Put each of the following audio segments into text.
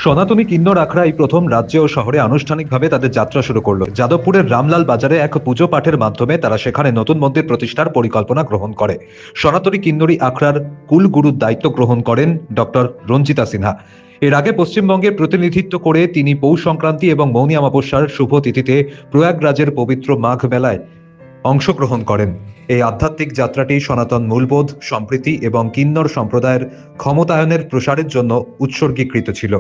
সনাতনী কিন্নর আখড়া এই প্রথম রাজ্যে ও শহরে আনুষ্ঠানিকভাবে তাদের যাত্রা শুরু করলো। যাদবপুরের রামলাল বাজারে এক পুজো পাঠের মাধ্যমে তারা সেখানে নতুন মন্দির প্রতিষ্ঠার পরিকল্পনা গ্রহণ করে। সনাতনী কিন্নরী আখড়ার কুলগুরুর দায়িত্ব গ্রহণ করেন ডক্টর রঞ্জিতা সিনহা। এর আগে পশ্চিমবঙ্গের প্রতিনিধিত্ব করে তিনি পৌষ সংক্রান্তি এবং মৌনী অমাবস্যার শুভ তিথিতে প্রয়াগরাজের পবিত্র মাঘ মেলায় অংশগ্রহণ করেন। এই আধ্যাত্মিক যাত্রাটি সনাতন মূলবোধ, সম্প্রীতি এবং কিন্নর সম্প্রদায়ের ক্ষমতায়নের প্রসারের জন্য উৎসর্গীকৃত ছিল।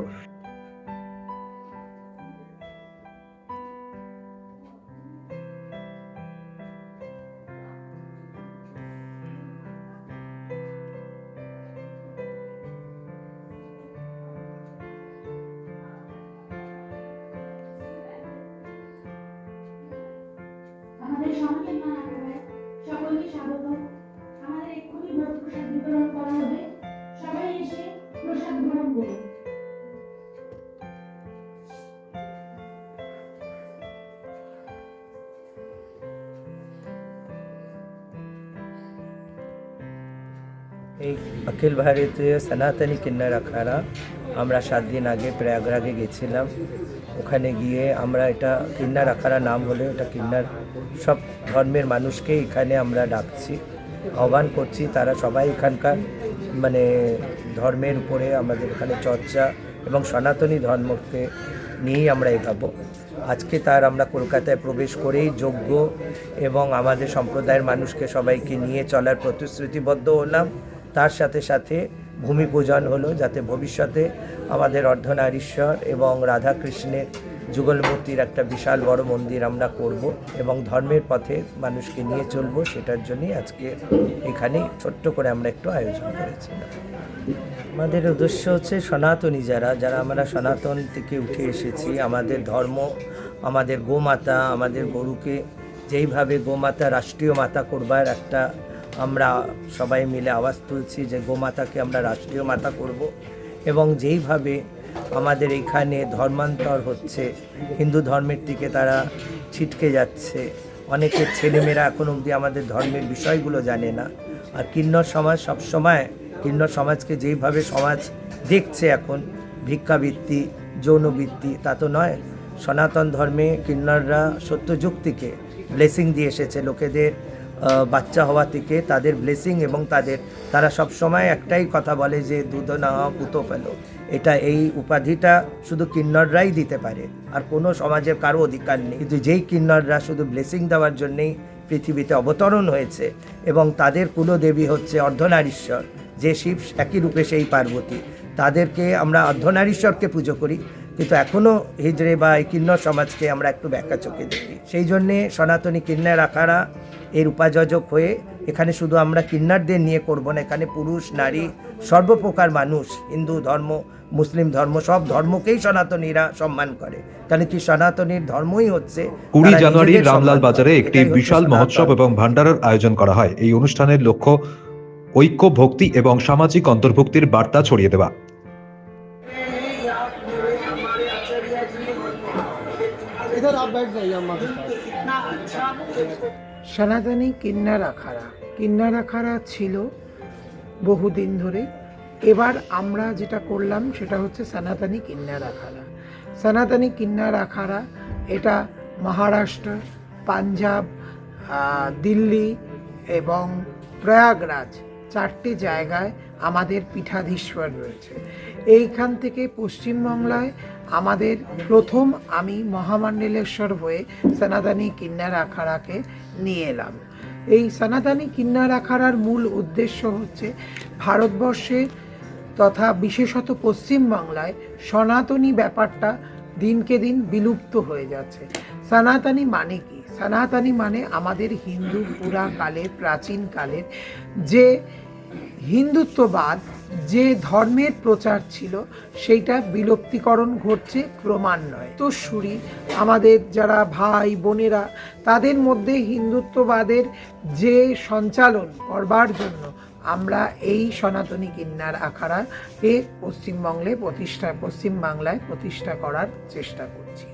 আমাদের সমাজের না সকলকে স্বাগত। আমাদের এক্ষুনি প্রসাদ বিতরণ করা হবে, সবাই এসে প্রসাদ গ্রহণ করুন। এই অখিল ভারতীয় সনাতনী কিন্নর আখাড়া আমরা 7 দিন আগে প্রয়াগরাজে গেছিলাম। ওখানে গিয়ে আমরা এটা কিন্নর আখাড়া নাম হলে এটা কিন্নর সব ধর্মের মানুষকে এখানে আমরা ডাকছি, আহ্বান করছি। তারা সবাই এখানকার মানে ধর্মের উপরে আমাদের এখানে চর্চা এবং সনাতনী ধর্মকে নিয়েই আমরা এগাবো। আজকে তার আমরা কলকাতায় প্রবেশ করেই যজ্ঞ এবং আমাদের সম্প্রদায়ের মানুষকে সবাইকে নিয়ে চলার প্রতিশ্রুতিবদ্ধ হলাম। তার সাথে সাথে ভূমি পূজন হলো, যাতে ভবিষ্যতে আমাদের অর্ধনারীশ্বর এবং রাধাকৃষ্ণের যুগল মূর্তির একটা বিশাল বড় মন্দির আমরা করব এবং ধর্মের পথে মানুষকে নিয়ে চলবো। সেটার জন্যই আজকে এখানে ছোট্ট করে আমরা একটু আয়োজন করেছিলাম। আমাদের উদ্দেশ্য হচ্ছে সনাতনী যারা আমরা সনাতন থেকে উঠে এসেছি, আমাদের ধর্ম, আমাদের গোমাতা, আমাদের গরুকে যেইভাবে গোমাতা রাষ্ট্রীয় মাতা করবার একটা আমরা সবাই মিলে আওয়াজ তুলছি যে গোমাতাকে আমরা রাষ্ট্রীয় মাতা করব। এবং যেইভাবে আমাদের এখানে ধর্মান্তর হচ্ছে, হিন্দু ধর্মের দিকে তারা ছিটকে যাচ্ছে, অনেকের ছেলেমেয়েরা এখন অবধি আমাদের ধর্মের বিষয়গুলো জানে না। আর কিন্নর সমাজ সবসময় কিন্নর সমাজকে যেইভাবে সমাজ দেখছে এখন, ভিক্ষাবৃত্তি, যৌনবৃত্তি, তা তো নয়। সনাতন ধর্মে কিন্নররা সত্যযুগ থেকে ব্লেসিং দিয়ে এসেছে লোকেদের, বাচ্চা হওয়া থেকে তাদের ব্লেসিং, এবং তারা সব সময় একটাই কথা বলে যে দুধ না পুত ফেলো। এই উপাধিটা শুধু কিন্নররাই দিতে পারে, আর কোনো সমাজের কারো অধিকার নেই। কিন্তু যেই কিন্নররা শুধু ব্লেসিং দেওয়ার জন্যেই পৃথিবীতে অবতরণ হয়েছে, এবং তাদের কুলদেবী হচ্ছে অর্ধনারীশ্বর, যে শিব একই রূপে সেই পার্বতী, তাদেরকে আমরা অর্ধনারীশ্বরকে পুজো করি। কিন্তু এখনও হিজড়ে বা এই কিন্নর সমাজকে আমরা একটু ব্যাখ্যা চোখে দেখি। সেই জন্যে সনাতনী কিন্নর আখাড়া এর উপাযোজক হয়ে এখানে শুধু আমরা কিন্নরদের নিয়ে করব না, এখানে পুরুষ নারী সর্বপ্রকার মানুষ, হিন্দু ধর্ম, মুসলিম ধর্ম, সব ধর্মকেই সনাতনীরা সম্মান করে। কারণ কি সনাতনীর ধর্মই হচ্ছে 20 জানুয়ারি রামলাল বাজারে একটি বিশাল মহোৎসব এবং ভান্ডারার আয়োজন করা হয়। এই অনুষ্ঠানের লক্ষ্য ঐক্য, ভক্তি এবং সামাজিক অন্তর্ভুক্তির বার্তা ছড়িয়ে দেওয়া। সনাতনী কিন্নর আখাড়া ছিল বহুদিন ধরে। এবার আমরা যেটা করলাম সেটা হচ্ছে সনাতনী কিন্নর আখাড়া। সনাতনী কিন্নর আখাড়া এটা মহারাষ্ট্র, পাঞ্জাব, দিল্লি এবং প্রয়াগরাজ 4টে জায়গায় আমাদের পীঠাধীশ্বর রয়েছে। এইখান থেকে পশ্চিমবাংলায় আমাদের প্রথম আমি মহামণ্ডলেশ্বর হয়ে সনাতনী কিন্নর আখাড়াকে নিয়ে এলাম। এই সনাতনী কিন্নর আখাড়ার মূল উদ্দেশ্য হচ্ছে ভারতবর্ষের তথা বিশেষত পশ্চিমবাংলায় সনাতনী ব্যাপারটা দিনকে দিন বিলুপ্ত হয়ে যাচ্ছে। সনাতনী মানে কি? সনাতনী মানে আমাদের হিন্দু পুরাকালের, প্রাচীনকালের যে হিন্দুত্ববাদ, যে ধর্মের প্রচার ছিল, সেইটা বিলুপ্তিকরণ ঘটছে ক্রমান্বয়ে। তো সুরি আমাদের যারা ভাই বোনেরা, তাদের মধ্যে হিন্দুত্ববাদের যে সঞ্চালন করবার জন্য আমরা এই সনাতনী কিন্নর আখাড়াকে পশ্চিমবাংলায় প্রতিষ্ঠা করার চেষ্টা করছি।